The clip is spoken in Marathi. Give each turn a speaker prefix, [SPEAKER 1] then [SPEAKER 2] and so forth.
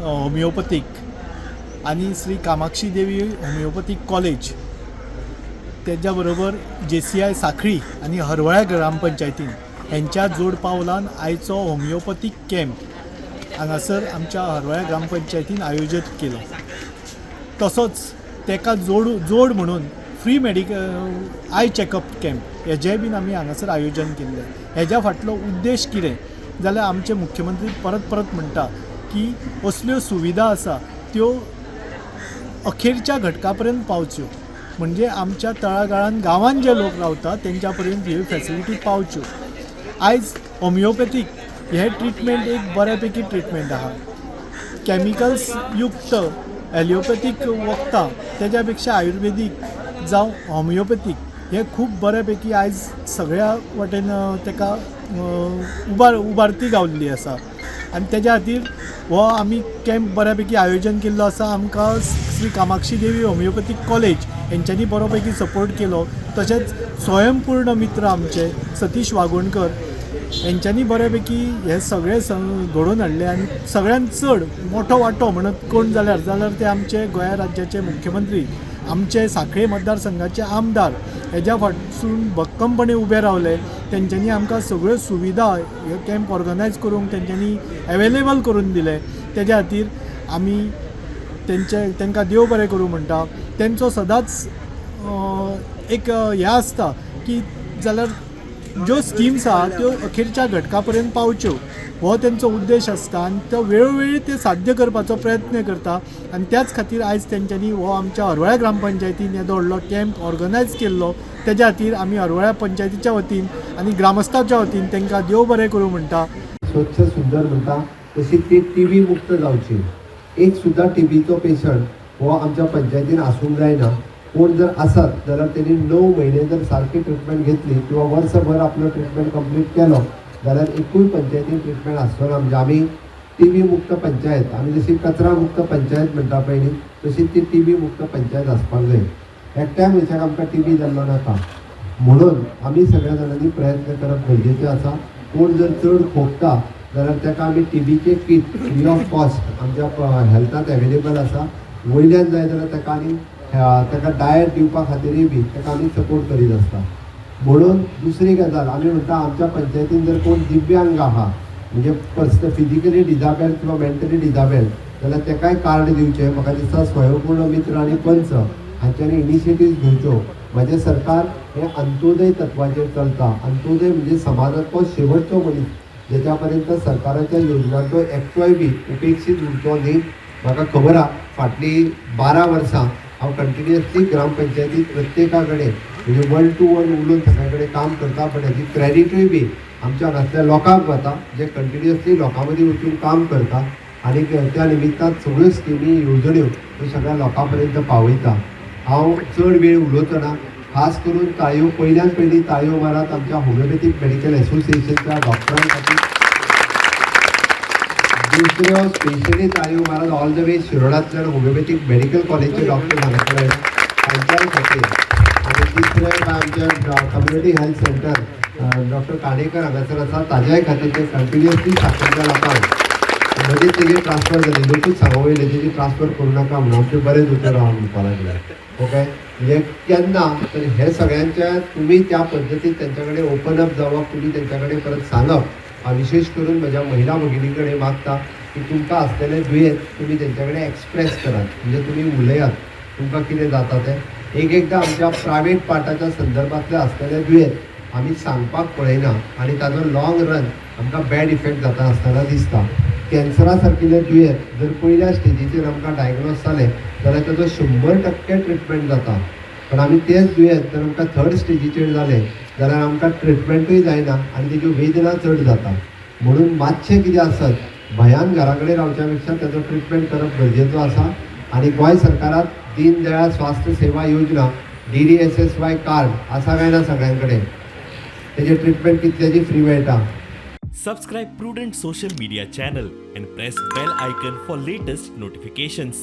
[SPEAKER 1] होमिओपॅथीक आणि श्री कामाक्षी देवी होमिओपॅथीक कॉलेज त्याच्या बरोबर JCI साखळी आणि हरवळ्या ग्रामपंचायतीन हेंच्या जोड पावलान आयचो होमिओपॅथीक कॅम्प हांगासर आमच्या हरवळ्या ग्रामपंचायतीन आयोजीत केलो. तसोच तेका जोड म्हणून free medical eye checkup camp हेजेंय बीन आमी हांगासर आयोजन केल्लें. हेज्या फाटलो उद्देश कितें जाल्यार आमचे मुख्यमंत्री परत म्हणटा की असल्यो सुविधा आसा त्यो अखेरच्या घटका पर्यंत पावच्यो, म्हणजे आमच्या तळागाळान गांवांत जे लोक रावतात तेंच्या पर्यंत ह्यो फॅसिलिटी पावच्यो. आयज होमिओपॅथीक हे ट्रिटमेंट एक बऱ्यापैकी ट्रिटमेंट आहा. कॅमिकल्स युक्त ॲलिओपॅथीक वखदां तेज्या पेक्षा आयुर्वेदीक जावं होमिओपॅथीक हे खूब बऱ्यापैकी आयज सगळ्या वटेन तेका उबारती गावल्ली आसा आनी तेज्या खातीर हो आमी कॅम्प बऱ्यापैकी आयोजन केल्लो आसा. आमकां Shri Kamakshi Devi homeopathic college हेंच्यांनी बरोपैकी support केलो. तशेंच स्वयंपूर्ण मित्र आमचे सतीश वागोणकर हेंच्यांनी बऱ्यापैकी हे सगळे घडोवन हाडले आनी सगळ्यांत चड मोठो वांटो म्हणत कोण जाल्यार ते आमचे गोंय राज्याचे मुख्यमंत्री, आमचे सांखळे मतदारसंघाचे आमदार हेज्या फाटसून भक्कमपणे उबे रावले. तेंच्यांनी आमकां सगळ्यो सुविधा हे कॅम्प ऑर्गनायज करूंक तेंच्यांनी अवेलेबल करून दिले. तेज्या खातीर आमी तेंकां देव बरें करूं म्हणटा. तेंचो सदांच एक हें आसता की जाल्यार ज्यो स्किम्स आहा त्यो अखेरच्या घटका पर्यंत पावच्यो हो तेंचो उद्देश आसता आनी तो वेळोवेळी ते साध्य करपाचो प्रयत्न करता. आनी त्याच खातीर आयज तेंच्यांनी हो आमच्या हरवळ्या ग्रामपंचायतीन येदो व्हडलो कॅम्प ऑर्गनायज केल्लो. तेज्या खातीर आमी हरवळ्या पंचायतीच्या वतीन आनी ग्रामस्थांच्या वतीन तेंकां देव बरें करूं म्हणटा.
[SPEAKER 2] स्वच्छ सुंदर म्हणटा तशी ती TB मुक्त जावची. एक सुद्धा TBचो पेशंट हो आमच्या पंचायतीन आसूंक जायना. कोण जर आसत जाल्यार त्यांनी 9 महिने जर सारकी ट्रिटमेंट घेतली किंवा वर्षभर आपलं ट्रिटमेंट कंप्लीट केलो जाल्यार एकूय पंचायतीन ट्रिटमेंट आसचो ना. म्हणजे आमी TB मुक्त पंचायत, आमी जशी कचरा मुक्त पंचायत म्हणटा पळय न्ही तशी ती TB मुक्त पंचायत आसपाक जाय. एकट्या मनशाक आमकां TB जाल्लो नाका म्हणून आमी सगळ्या जाणांनी प्रयत्न करप गरजेचें आसा. कोण जर चड खोकता जाल्यार ताका आमी TBचे किट फ्री ऑफ कॉस्ट आमच्या हेल्थांत अवेलेबल आसा. वयल्यान जाय जाल्यार ताका आनी ताका डायट दिवपा खातीरय बी ताका आमी सपोर्ट करीत आसता. म्हणून दुसरी गजाल आमी म्हणटा आमच्या पंचायतीन जर कोण दिव्यांग आहा म्हणजे फिजिकली डिजाबेल्ड किंवा मेंटली डिजाबेल्ड जाल्यार ताकाय कार्ड दिवचें. म्हाका दिसता स्वयंपूर्ण मित्र आनी पंच हांच्यांनी इनिशिएटिव्ह घेवच्यो. म्हजें सरकार हें अंत्योदय तत्वाचेर चलता. अंत्योदय म्हणजे समाजांतलो शेवटचो मनीस जेच्या पर्यंत सरकाराच्या योजनांचो एकटोय बी उपेक्षीत उरचो न्ही. म्हाका खबर आहा फाटलीं 12 वर्सां हांव कंटिन्युअसली ग्रामपंचायतीत प्रत्येका कडेन म्हणजे 1 to 1 उलोवन सगळे कडेन काम करता. पण हेची क्रेडिटूय बी आमच्या हांगासल्या लोकांक वता जे कंटिन्युअसली लोकां मदीं वचून काम करता आनी त्या निमित्तान सगळ्यो स्किमी येवजण्यो त्यो सगळ्या लोकां पर्यंत पावयता. हांव चड वेळ उलोवचो ना. खास करून ताळयो पयल्यान पयली ताळयो मारात आमच्या होमिओपॅथीक मेडिकल एसोसिएशनच्या डॉक्टरां खातीर. दुसऱ्यो स्पेशली ताळयो मारात ऑल द वे शिरोडांतल्यान होमिओपॅथीक मेडिकल कॉलेजचे डॉक्टर हांगासर तांच्या खातीर. आनी तिसरें आमच्या community health centre doctor Kanekar हांगासर आसा ताज्याय खातीर ते कंटिन्युअसली साखरच्या लोकांक मदींच तेजी ट्रान्सफर जाली लोकूच सांगूंक येयलें तेजी ट्रान्सफर करूं नाका म्हणून आमचे बरेच उतर हांव म्हणपाक लागले. ओके म्हणजे केन्ना तर हे सगळ्यांच्या तुमी त्या पद्दतीन तेंच्या कडेन ओपन अप जावप तुमी तेंच्या कडेन परत सांगप. हांव विशेश करून म्हज्या महिला भगिनी कडेन मागता की तुमकां आसलेलें दुयेंस तुमी तेंच्या कडेन एक्सप्रेस करात. म्हणजे तुमी उलयात तुमकां कितें जाता तें. एकदां आमच्या प्रायवेट पार्टाच्या संदर्भांतलें आसलेलें दुयेंस आमी सांगपाक पळयना आनी ताजो लॉंग रन आमकां बॅड इफेक्ट जाता आसतना दिसता. कॅन्सरा सारकिल्लें दुयेंस जर पयल्या स्टेजीचेर आमकां डायग्नोज जालें जाल्यार ताजो 100% ट्रिटमेंट जाता. पण आमी तेच दुयेंस जर आमकां 3rd स्टेजीचेर जालें जाल्यार आमकां ट्रिटमेंटूय जायना आनी तेज्यो वेदना चड जाता. म्हणून मातशें कितें आसत भयान घरा कडेन रावच्या पेक्षा ताजो ट्रिटमेंट करप गरजेचो आसा. आनी गोंय सरकारान दीन दयाळ स्वास्थ्य सेवा योजना DDSSY कार्ड आसा काय ना सगळ्यां कडेन तेजें ट्रिटमेंट कितल्याची फ्री मेळटा.
[SPEAKER 3] Subscribe Prudent social media channel and press bell icon for latest notifications.